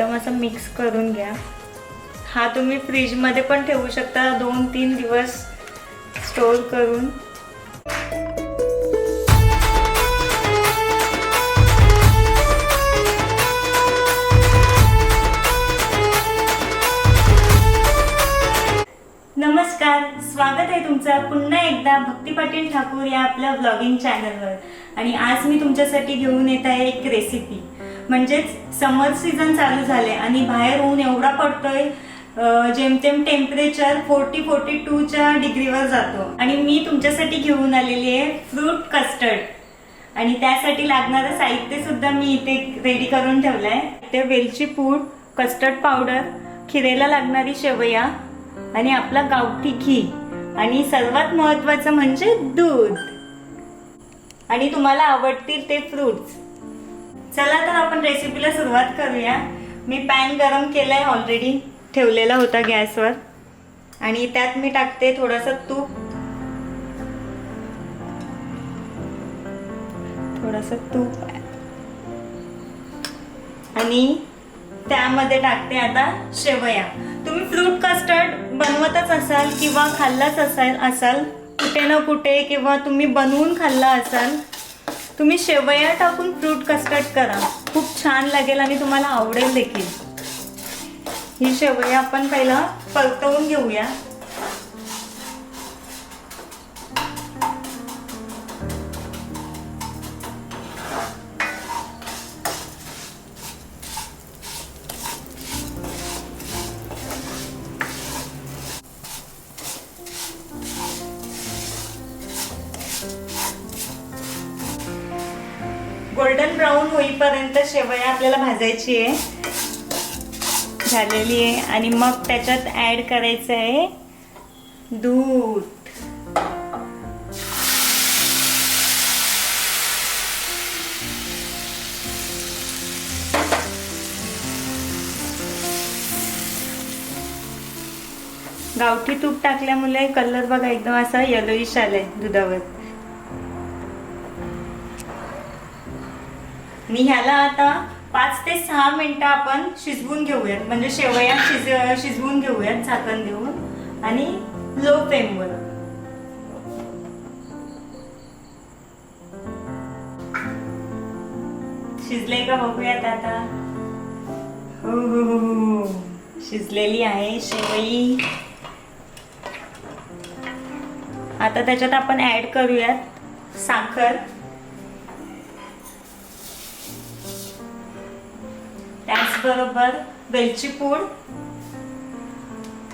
एकदम असं मिक्स करून घ्या। हा तुम्ही फ्रीजमध्ये पण ठेवू शकता 2-3 दिवस स्टोर करून। नमस्कार, स्वागत आहे तुमचं पुन्हा एकदा भक्ती पाटील ठाकूर या आपल्या ब्लॉगिंग चॅनलवर। आणि आज मी तुमच्यासाठी घेऊन येत आहे एक रेसिपी। म्हणजेच समर सीझन चालू झाले आणि बाहेर ऊन एवढा पडतोय, जेमतेम टेम्परेचर 40-42च्या डिग्रीवर जातो। आणि मी तुमच्यासाठी घेऊन आलेली आहे फ्रूट कस्टर्ड। आणि त्यासाठी लागणारं साहित्य सुद्धा मी इथे रेडी करून ठेवलंय। ते वेलची पूड, कस्टर्ड पावडर, खिरेला लागणारी शेवया आणि आपला गावठी घी आणि सर्वात महत्त्वाचं म्हणजे दूध। आणि तुम्हाला आवडतील ते फ्रूट्स। चला तर आपण रेसिपीला सुरुवात करूया। मी पॅन गरम केलाय, ऑलरेडी ठेवलेला होता गॅसवर। आणि त्यात मी टाकते थोडंसं तूप, आणि त्यामध्ये टाकते आता शेवया। तुम्ही फ्रूट कस्टर्ड बनवतच असाल किंवा खाल्लाच असाल कुठे ना कुठे, किंवा तुम्ही बनवून खाल्ला असाल, तुम्ही शेवया टाकून फ्रूट कस्टर्ड करा, खूप छान लागेल आणि तुम्हाला आवडेल देखील। ही शेवया आपण पहिला परतवून घेऊया। गोल्डन ब्राउन होईपर्यंत शेवया आपल्याला भाजायची आहे, झालेली आहे। आणि मग त्याच्यात ऍड करायचं आहे दूध। गावठी तूप टाकल्यामुळे कलर बघा एकदम असा येलोइश आलाय दुधावर। मी ह्याला आता 5 ते 6 मिनिटं आपण शिजवून घेऊयात, म्हणजे शेवया शिजवून घेऊयात झाकण देऊन आणि लो फ्लेमवर। शिजले का बघूयात आता। हो, शिजलेली आहे शेवई। आता त्याच्यात आपण ऍड करूयात साखर, त्याचबरोबर वेलची पूड,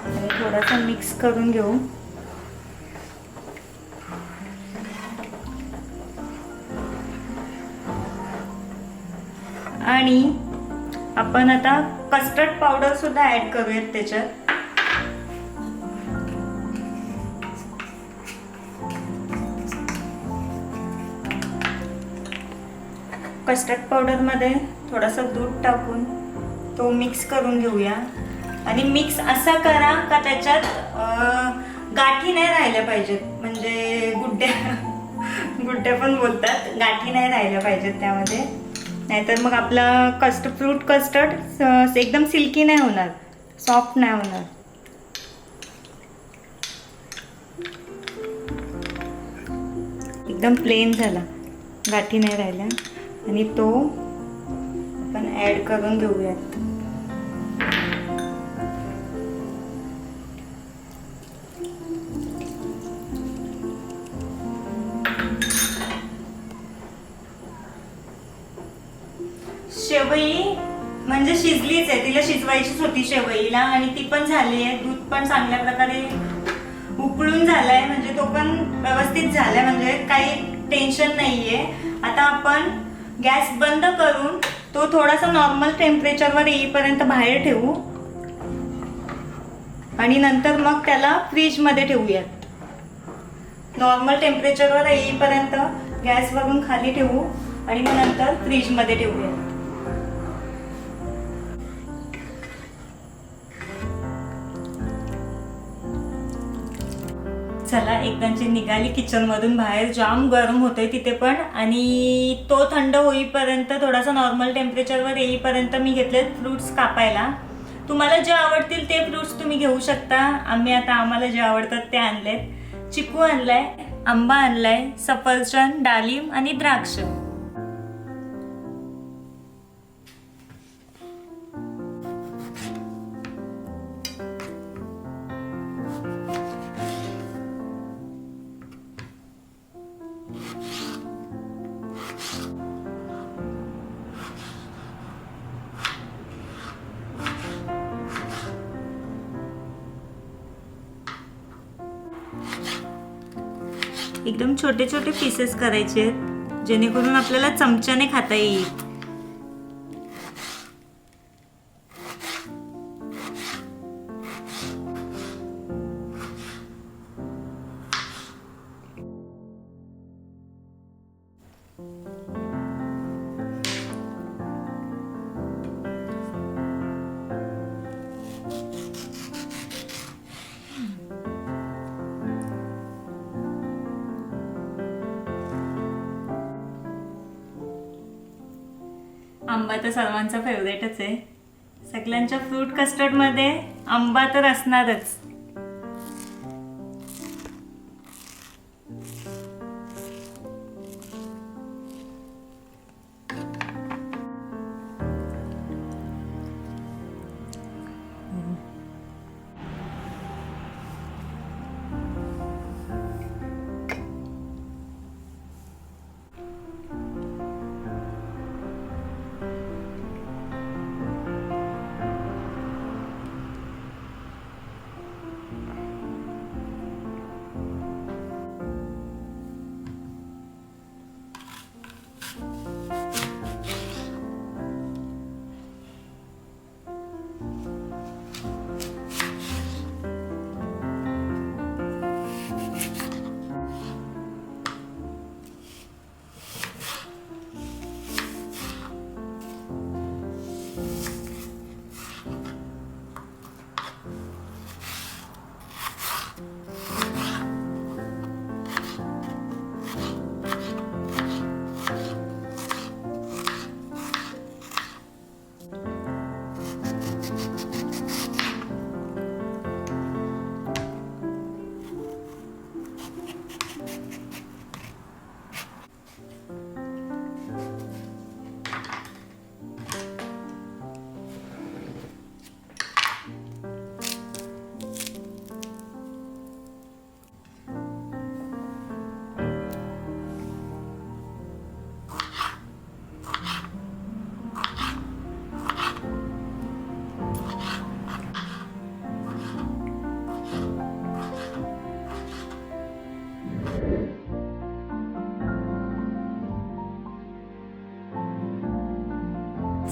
आणि थोडासा मिक्स करून घेऊ। आणि आपण आता कस्टर्ड पावडर सुद्धा ऍड करूयात त्याच्यात। कस्टर्ड पावडर मध्ये थोडंसं दूध टाकून तो मिक्स करून घेऊया। आणि मिक्स असा करा का त्याच्यात गाठी नाही राहिल्या पाहिजेत, म्हणजे गुड्ड्या पण बोलतात, गाठी नाही राहिल्या पाहिजेत त्यामध्ये, नाहीतर मग आपला फ्रूट कस्टर्ड एकदम सिल्की नाही होणार, सॉफ्ट नाही होणार। एकदम प्लेन झाला, गाठी नाही राहिल्या। आणि तो आपण ऍड करून घेऊयात। शेवई म्हणजे शिजलीच आहे, तिला शिजवायचीच होती शेवईला, आणि ती पण झाली आहे। दूध पण चांगल्या प्रकारे उकळून झालाय, म्हणजे तो पण व्यवस्थित झालाय, म्हणजे काही टेन्शन नाहीये। आता आपण गॅस बंद करून तो थोडासा नॉर्मल टेम्परेचरवर येईपर्यंत बाहेर ठेवू, आणि नंतर मग त्याला फ्रीज मध्ये ठेवूयात। नॉर्मल टेम्परेचरवर येईपर्यंत गॅस वरून खाली ठेवू आणि मग नंतर फ्रीज मध्ये ठेवूयात। चला एकदाची निघाली किचन मधून बाहेर. जाम गरम होतोय तिथे पण, आणि तो थंड होईपर्यंत, थोडासा नॉर्मल टेम्परेचरवर येईपर्यंत मी घेतले फ्रुट्स कापायला. तुम्हाला जे आवडतील ते फ्रुट्स तुम्ही घेऊ शकता. आम्हाला जे आवडतात ते आणलेत. चिकू आणलाय, आंबा आणलाय, सफरचंद, डाळिंब आणि द्राक्ष. एकदम छोटे छोटे पीसेस करायचे आहेत, जेणेकरून आपल्याला चमच्याने खाता येईल. आंबा तर सर्वांचा फेवरेटच आहे. सगळ्यांच्या फ्रूट कस्टर्ड मध्ये आंबा तर असणारच.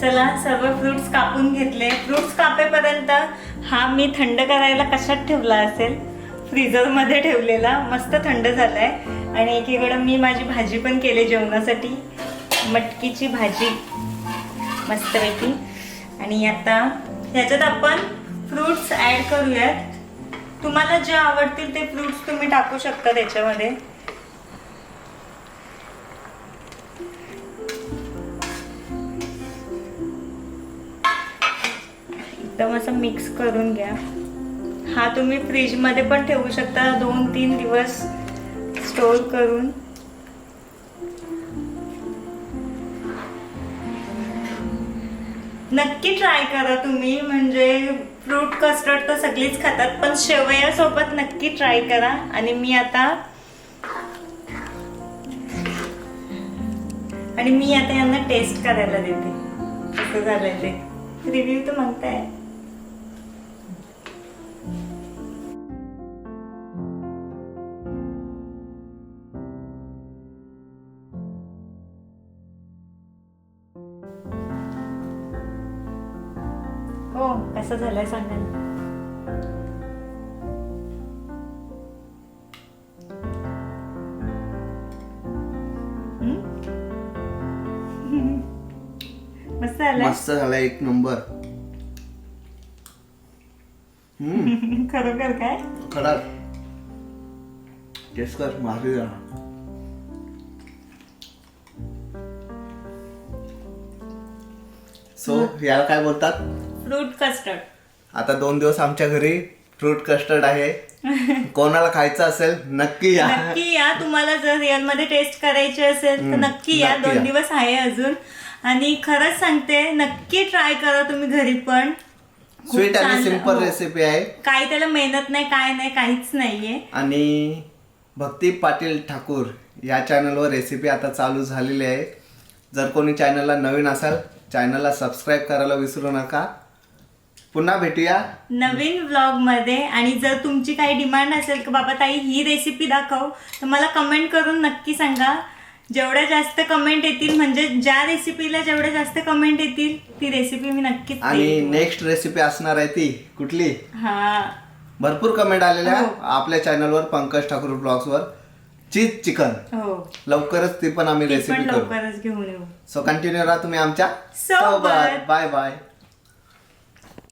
चला सर्व फ्रुट्स कापून घेतले. फ्रुट्स कापेपर्यंत हा मी थंड करायला कशात ठेवला असेल, फ्रीजर मध्ये ठेवलेला. मस्त थंड झालाय. आणि एकीकडे मी माझी भाजी पण केली जेवणासाठी, मटकीची भाजी मस्तपैकी. आणि आता ह्याच्यात आपण फ्रुट्स ऍड करूयात. तुम्हाला जे आवडतील ते फ्रुट्स तुम्ही टाकू शकता त्याच्यामध्ये. एकदम असं मिक्स करून घ्या. हा तुम्ही फ्रीज मध्ये पण ठेवू शकता 2-3 दिवस स्टोर करून. नक्की ट्राय करा तुम्ही. म्हणजे फ्रूट कस्टर्ड तर सगळीच खातात, पण शेवया सोबत नक्की ट्राय करा. आणि मी आता यांना टेस्ट करायला देते कसं झालंय ते. रिव्ह्यू तर मागताय. हो कसं झालंय सांगा ना. मस्त झाला, एक नंबर. खरोखर काय खरंच टेस्ट कर भारी आहे. सो याला काय बोलतात? Fruit custard. आता 2 दिवस आमच्या घरी फ्रूट कस्टर्ड आहे. कोणाला खायचं असेल नक्की या. नक्की या. तुम्हाला जर रिअल मध्ये टेस्ट करायची असेल तर नक्की या. नक्की 2 या. दिवस आहे अजून. आणि खरंच सांगते, नक्की ट्राय करा तुम्ही घरी पण. खूप स्वीट आणि छान. सिंपल हो. रेसिपी आहे. काही त्याला मेहनत नाही, काय नाही, काहीच नाहीये. आणि भक्ती पाटील ठाकूर या चॅनलवर रेसिपी आता चालू झालेली आहे. जर कोणी चॅनलला नवीन असाल, चॅनलला सबस्क्राईब करायला विसरू नका. पुन्हा भेटूया नवीन व्लॉग मध्ये. आणि जर तुमची काही डिमांड असेल की बाबा ताई ही रेसिपी दाखव, तर मला कमेंट करून नक्की सांगा. जेवढ्या जास्त कमेंट येतील, म्हणजे ज्या रेसिपीला जेवढ्या जास्त कमेंट येतील ती रेसिपी मी नक्कीच आणि देईन. नेक्स्ट रेसिपी असणार आहे ती कुठली? हा, भरपूर कमेंट आलेल्या हो. आपल्या चॅनलवर पंकज ठाकूर ब्लॉग्स वर. चीज चिकन हो, लवकरच ती पण आम्ही ती पण रेसिपी करू. लवकरच घेऊन येऊ. सो कंटिन्यू राहा तुम्ही आमच्या सोबत. Bye bye.